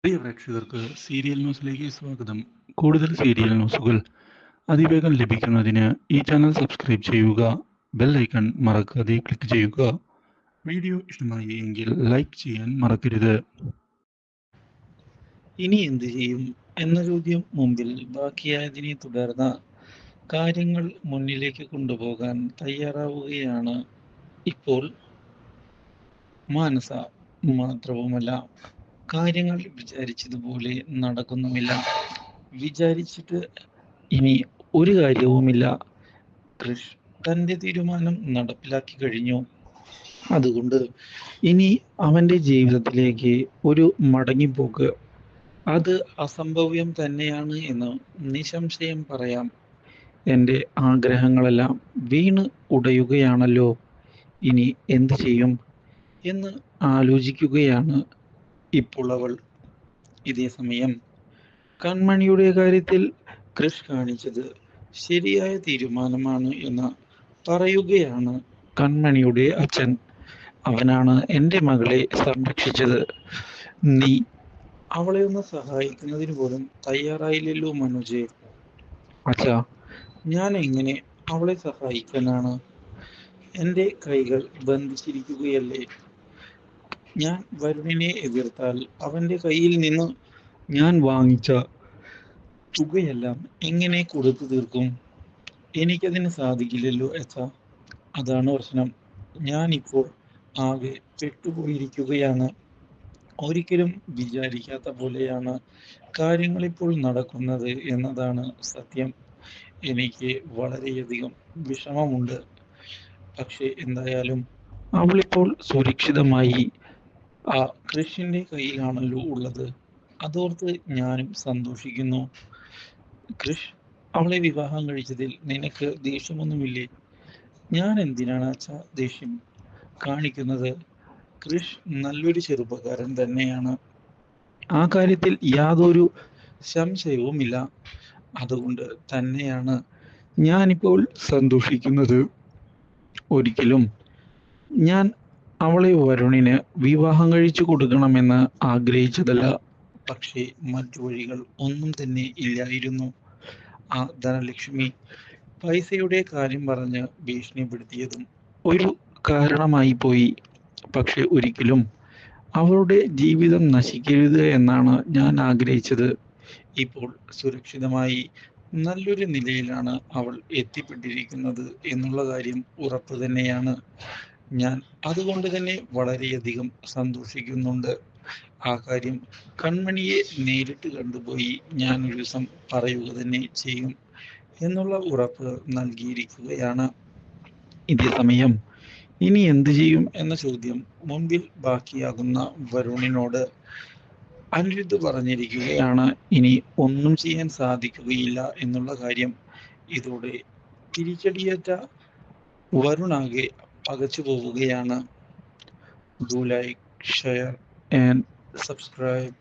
പ്രിയ പ്രേക്ഷകർക്ക് സീരിയൽ ന്യൂസിലേക്ക് സ്വാഗതം. കൂടുതൽ സീരിയൽ ന്യൂസുകൾ അതിവേഗം ലഭിക്കുന്നതിന് ഈ ചാനൽ സബ്സ്ക്രൈബ് ചെയ്യുക. ബെൽ ഐക്കൺ മറക്കാതെ ക്ലിക്ക് ചെയ്യുക. വീഡിയോ ഇഷ്ടമായി എങ്കിൽ ലൈക്ക് ചെയ്യാൻ മറക്കരുത്. ഇനി എന്ത് ചെയ്യും എന്ന ചോദ്യം മുമ്പിൽ ബാക്കിയായതിനെ തുടർന്ന് കാര്യങ്ങൾ മുന്നിലേക്ക് കൊണ്ടുപോകാൻ തയ്യാറാവുകയാണ് ഇപ്പോൾ മാനസ. മാത്രവുമല്ല, കാര്യങ്ങൾ വിചാരിച്ചതുപോലെ നടക്കുന്നുമില്ല. വിചാരിച്ചിട്ട് ഇനി ഒരു കാര്യവുമില്ല. കൃഷ് തന്റെ തീരുമാനം നടപ്പിലാക്കി കഴിഞ്ഞു. അതുകൊണ്ട് ഇനി അവന്റെ ജീവിതത്തിലേക്ക് ഒരു മടങ്ങിപ്പോക്ക് അത് അസംഭവ്യം തന്നെയാണ് എന്ന് നിസ്സംശയം പറയാം. എൻ്റെ ആഗ്രഹങ്ങളെല്ലാം വീണ് ഉടയുകയാണല്ലോ. ഇനി എന്ത് ചെയ്യും എന്ന് ആലോചിക്കുകയാണ് ഇപ്പോൾ അവൾ. ഇതേ സമയം കൺമണിയുടെ കാര്യത്തിൽ കൃഷ് കാണിച്ചത് ശരിയായ തീരുമാനമാണ് എന്ന് പറയുകയാണ് കൺമണിയുടെ അച്ഛൻ. അവനാണ് എൻ്റെ മകളെ സംരക്ഷിച്ചത്. നീ അവളെ ഒന്ന് സഹായിക്കുന്നതിന് പോലും തയ്യാറായില്ലല്ലോ മനോജെ. അച്ഛാ, ഞാൻ എങ്ങനെ അവളെ സഹായിക്കാനാണ്? എൻ്റെ കൈകൾ ബന്ധിച്ചിരിക്കുകയല്ലേ. ഞാൻ വരുണിനെ എതിർത്താൽ അവൻ്റെ കയ്യിൽ നിന്ന് ഞാൻ വാങ്ങിച്ച തുകയെല്ലാം എങ്ങനെ കൊടുത്തു തീർക്കും? എനിക്കതിന് സാധിക്കില്ലല്ലോ അച്ഛാ. അതാണ് പ്രശ്നം. ഞാനിപ്പോൾ ആകെ പെട്ടുപോയിരിക്കുകയാണ്. ഒരിക്കലും വിചാരിക്കാത്ത പോലെയാണ് കാര്യങ്ങളിപ്പോൾ നടക്കുന്നത് എന്നതാണ് സത്യം. എനിക്ക് വളരെയധികം വിഷമമുണ്ട്. പക്ഷേ എന്തായാലും അവളിപ്പോൾ സുരക്ഷിതമായി ആ കൃഷിന്റെ കയ്യിലാണല്ലോ ഉള്ളത്. അതോർത്ത് ഞാനും സന്തോഷിക്കുന്നു. കൃഷ് അവളെ വിവാഹം കഴിച്ചതിൽ നിനക്ക് ദേഷ്യമൊന്നുമില്ലേ? ഞാൻ എന്തിനാണ് അച്ഛാ ദേഷ്യം കാണിക്കുന്നത്? കൃഷ് നല്ലൊരു ചെറുപ്പക്കാരൻ തന്നെയാണ്. ആ കാര്യത്തിൽ യാതൊരു സംശയവുമില്ല. അതുകൊണ്ട് തന്നെയാണ് ഞാനിപ്പോൾ സന്തോഷിക്കുന്നത്. ഒരിക്കലും ഞാൻ അവളെ വരുണിന് വിവാഹം കഴിച്ചു കൊടുക്കണമെന്ന് ആഗ്രഹിച്ചതല്ല. പക്ഷേ മറ്റു വഴികൾ ഒന്നും തന്നെ ഇല്ലായിരുന്നു. ആ ധനലക്ഷ്മി പൈസയുടെ കാര്യം പറഞ്ഞ് ഭീഷണിപ്പെടുത്തിയതും ഒരു കാരണമായി പോയി. പക്ഷെ ഒരിക്കലും അവളുടെ ജീവിതം നശിക്കരുത് എന്നാണ് ഞാൻ ആഗ്രഹിച്ചത്. ഇപ്പോൾ സുരക്ഷിതമായി നല്ലൊരു നിലയിലാണ് അവൾ എത്തിപ്പെട്ടിരിക്കുന്നത് എന്നുള്ള കാര്യം ഉറപ്പ് തന്നെയാണ്. ഞാൻ അതുകൊണ്ട് തന്നെ വളരെയധികം സന്തോഷിക്കുന്നുണ്ട്. ആ കാര്യം കൺമണിയെ നേരിട്ട് കണ്ടുപോയി ഞാൻ ഒരു ദിവസം പറയുക തന്നെ ചെയ്യും എന്നുള്ള ഉറപ്പ് നൽകിയിരിക്കുകയാണ്. ഇതേ സമയം ഇനി എന്ത് ചെയ്യും എന്ന ചോദ്യം മുൻപിൽ ബാക്കിയാകുന്ന വരുണിനോട് അനിരുദ്ധ് പറഞ്ഞിരിക്കുകയാണ്. ഇനി ഒന്നും ചെയ്യാൻ സാധിക്കുകയില്ല എന്നുള്ള കാര്യം. ഇതോടെ തിരിച്ചടിയേറ്റ വരുണാകെ പകച്ചു പോവുകയാണ്. Do like, share and subscribe.